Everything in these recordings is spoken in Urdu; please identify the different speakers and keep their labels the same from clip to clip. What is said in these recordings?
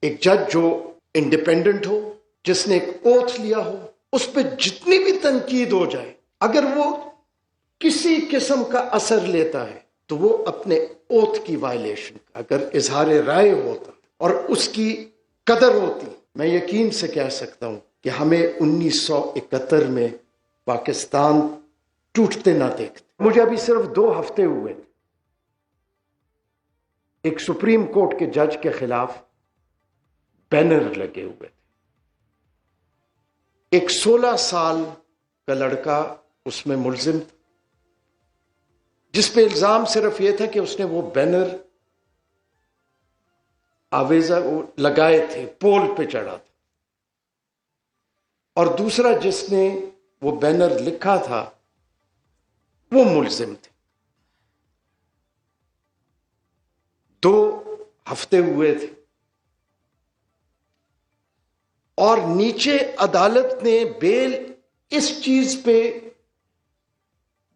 Speaker 1: ایک جج جو انڈیپینڈنٹ ہو، جس نے ایک اوتھ لیا ہو، اس پہ جتنی بھی تنقید ہو جائے، اگر وہ کسی قسم کا اثر لیتا ہے تو وہ اپنے اوتھ کی وائلیشن، اگر اظہار رائے ہوتا اور اس کی قدر ہوتی، میں یقین سے کہہ سکتا ہوں کہ ہمیں 1971 میں پاکستان ٹوٹتے نہ دیکھتے۔ مجھے ابھی صرف 2 ہفتے ہوئے تھے، ایک سپریم کورٹ کے جج کے خلاف بینر لگے ہوئے تھے، ایک 16 سال کا لڑکا اس میں ملزم تھا، جس پہ الزام صرف یہ تھا کہ اس نے وہ بینر آویزہ لگائے تھے، پول پہ چڑھا تھا، اور دوسرا جس نے وہ بینر لکھا تھا وہ ملزم تھے۔ 2 ہفتے ہوئے تھے، اور نیچے عدالت نے بیل اس چیز پہ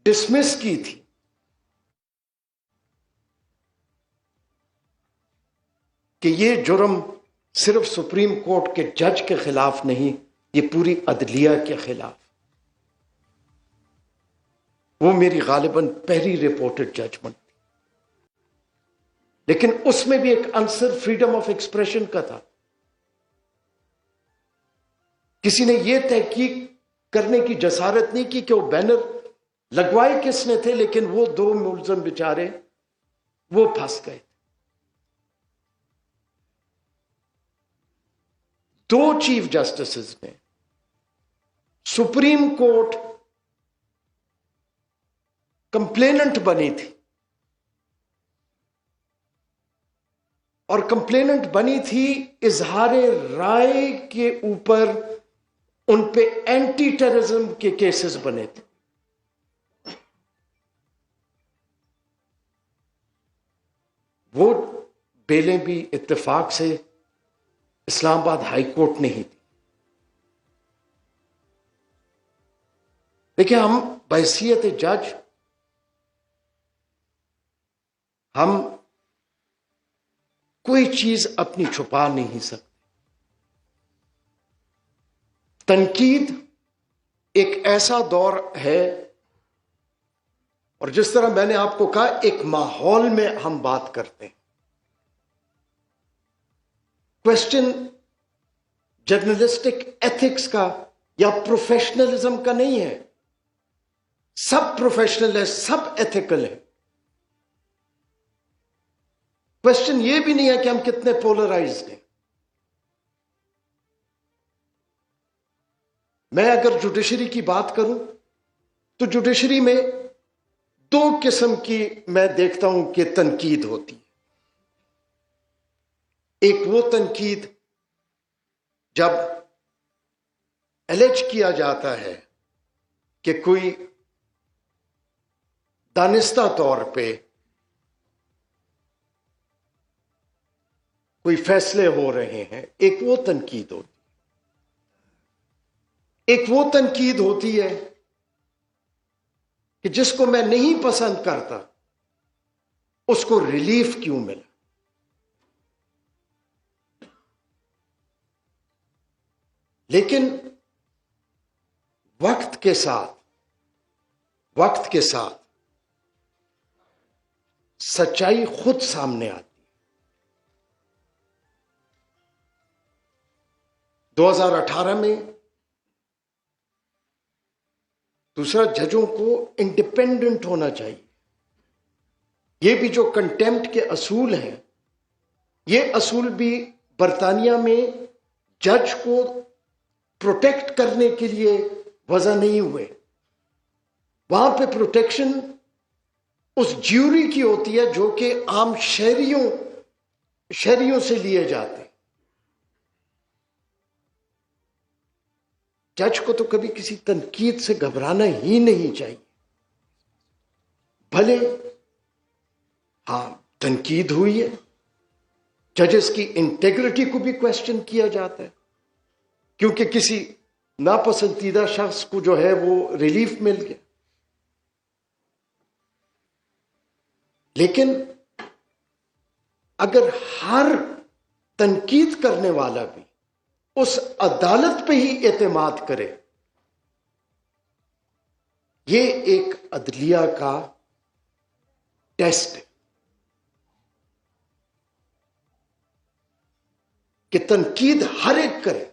Speaker 1: ڈسمس کی تھی کہ یہ جرم صرف سپریم کورٹ کے جج کے خلاف نہیں، یہ پوری عدلیہ کے خلاف۔ وہ میری غالباً پہلی رپورٹڈ ججمنٹ تھی، لیکن اس میں بھی ایک عنصر فریڈم آف ایکسپریشن کا تھا۔ کسی نے یہ تحقیق کرنے کی جسارت نہیں کی کہ وہ بینر لگوائے کس نے تھے، لیکن وہ 2 ملزم بیچارے وہ پھنس گئے۔ 2 چیف جسٹسز نے سپریم کورٹ کمپلیننٹ بنی تھی، اور کمپلیننٹ بنی تھی اظہار رائے کے اوپر، ان پہ اینٹی ٹیررزم کے کیسز بنے تھے۔ وہ بیلیں بھی اتفاق سے اسلام آباد ہائی کورٹ نہیں تھی۔ دیکھیں، ہم بحیثیت جج ہم کوئی چیز اپنی چھپا نہیں سکتے۔ تنقید ایک ایسا دور ہے، اور جس طرح میں نے آپ کو کہا، ایک ماحول میں ہم بات کرتے ہیں۔ کوشچن جرنلسٹک ایتھکس کا یا پروفیشنلزم کا نہیں ہے، سب پروفیشنل ہے، سب ایتھیکل ہے۔ کوشچن یہ بھی نہیں ہے کہ ہم کتنے پولرائزڈ ہیں۔ میں اگر جوڈیشری کی بات کروں تو جوڈیشری میں 2 قسم کی میں دیکھتا ہوں کہ تنقید ہوتی ہے۔ ایک وہ تنقید جب الج کیا جاتا ہے کہ کوئی دانستہ طور پہ کوئی فیصلے ہو رہے ہیں، ایک وہ تنقید ہوتی ہے۔ ایک وہ تنقید ہوتی ہے کہ جس کو میں نہیں پسند کرتا اس کو ریلیف کیوں ملا۔ لیکن وقت کے ساتھ سچائی خود سامنے آتی ہے۔ 2018 میں دوسرا، ججوں کو انڈیپینڈنٹ ہونا چاہیے۔ یہ بھی جو کنٹیمپٹ کے اصول ہیں، یہ اصول بھی برطانیہ میں جج کو پروٹیکٹ کرنے کے لیے وضع نہیں ہوئے۔ وہاں پہ پروٹیکشن اس جیوری کی ہوتی ہے جو کہ عام شہریوں سے لیے جاتے ہیں۔ جج کو تو کبھی کسی تنقید سے گھبرانا ہی نہیں چاہیے۔ بھلے ہاں تنقید ہوئی ہے، ججز کی انٹیگریٹی کو بھی کویسچن کیا جاتا ہے، کیونکہ کسی ناپسندیدہ شخص کو جو ہے وہ ریلیف مل گیا۔ لیکن اگر ہر تنقید کرنے والا بھی اس عدالت پہ ہی اعتماد کرے، یہ ایک عدلیہ کا ٹیسٹ ہے کہ تنقید ہر ایک کرے،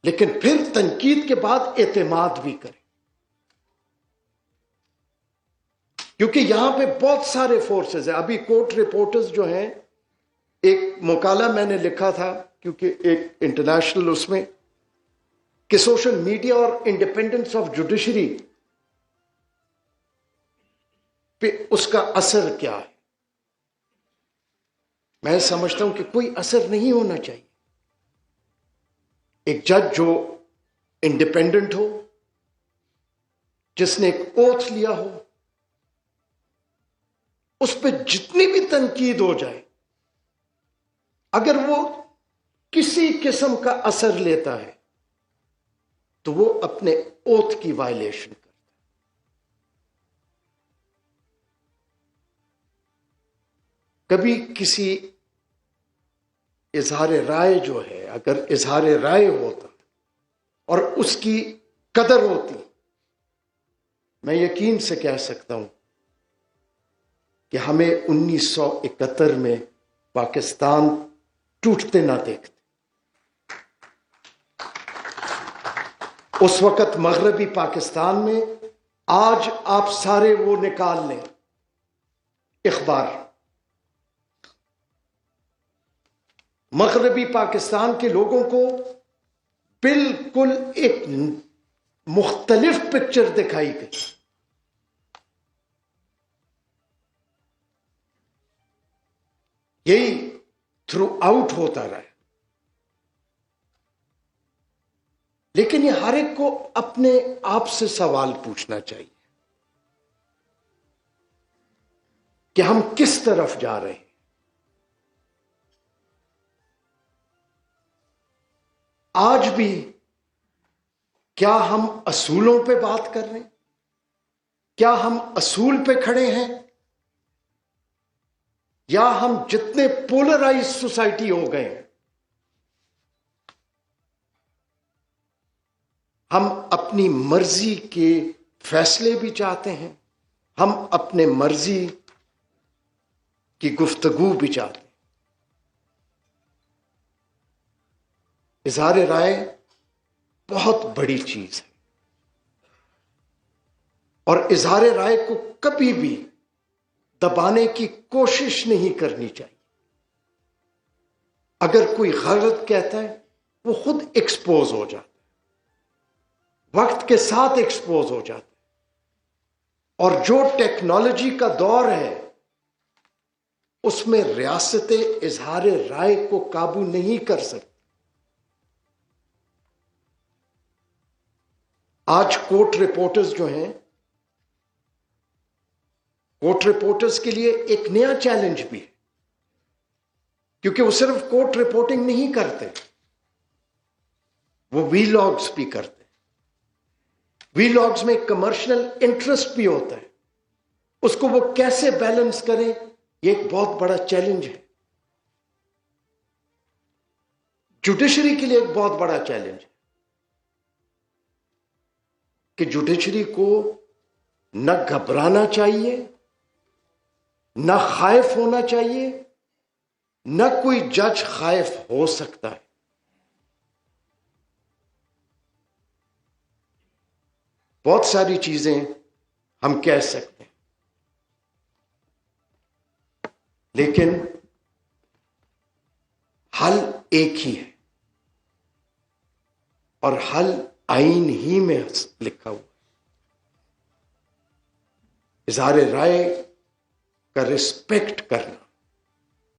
Speaker 1: لیکن پھر تنقید کے بعد اعتماد بھی کرے، کیونکہ یہاں پہ بہت سارے فورسز ہیں۔ ابھی کورٹ رپورٹرز جو ہیں، ایک مقالہ میں نے لکھا تھا کیونکہ ایک انٹرنیشنل اس میں، کہ سوشل میڈیا اور انڈیپینڈنس آف جوڈیشری پہ اس کا اثر کیا ہے۔ میں سمجھتا ہوں کہ کوئی اثر نہیں ہونا چاہیے۔ ایک جج جو انڈیپینڈنٹ ہو، جس نے ایک اوتھ لیا ہو، اس پہ جتنی بھی تنقید ہو جائے، اگر وہ کسی قسم کا اثر لیتا ہے تو وہ اپنے اوتھ کی وائلیشن کرتا ہے۔ کبھی کسی اظہار رائے جو ہے، اگر اظہار رائے ہوتا اور اس کی قدر ہوتی، میں یقین سے کہہ سکتا ہوں کہ ہمیں 1971 میں پاکستان ٹوٹتے نہ دیکھتے۔ اس وقت مغربی پاکستان میں، آج آپ سارے وہ نکال لیں اخبار، مغربی پاکستان کے لوگوں کو بالکل ایک مختلف پکچر دکھائی گئی۔ یہی تھرو آؤٹ ہوتا رہا، لیکن یہ ہر ایک کو اپنے آپ سے سوال پوچھنا چاہیے کہ ہم کس طرف جا رہے ہیں۔ آج بھی کیا ہم اصولوں پہ بات کر رہے ہیں؟ کیا ہم اصول پہ کھڑے ہیں؟ یا ہم جتنے پولرائز سوسائٹی ہو گئے ہیں، ہم اپنی مرضی کے فیصلے بھی چاہتے ہیں، ہم اپنے مرضی کی گفتگو بھی چاہتے ہیں۔ اظہار رائے بہت بڑی چیز ہے، اور اظہار رائے کو کبھی بھی دبانے کی کوشش نہیں کرنی چاہیے۔ اگر کوئی غلط کہتا ہے، وہ خود ایکسپوز ہو جاتا ہے، وقت کے ساتھ ایکسپوز ہو جاتا ہے۔ اور جو ٹیکنالوجی کا دور ہے، اس میں ریاستیں اظہار رائے کو قابو نہیں کر سکتی۔ آج کورٹ رپورٹرز جو ہیں، کورٹ رپورٹرز کے لیے ایک نیا چیلنج بھی ہے، کیونکہ وہ صرف کورٹ رپورٹنگ نہیں کرتے، وہ وی لاگز بھی کرتے۔ وی لاگز میں کمرشل انٹرسٹ بھی ہوتا ہے، اس کو وہ کیسے بیلنس کریں، یہ ایک بہت بڑا چیلنج ہے۔ جوڈیشری کے لیے ایک بہت بڑا چیلنج ہے کہ جوڈیشری کو نہ گھبرانا چاہیے، نہ خائف ہونا چاہیے، نہ کوئی جج خائف ہو سکتا ہے۔ بہت ساری چیزیں ہم کہہ سکتے ہیں، لیکن حل ایک ہی ہے، اور حل آئین ہی میں لکھا ہوا ہے۔ اظہار رائے کا رسپیکٹ کرنا،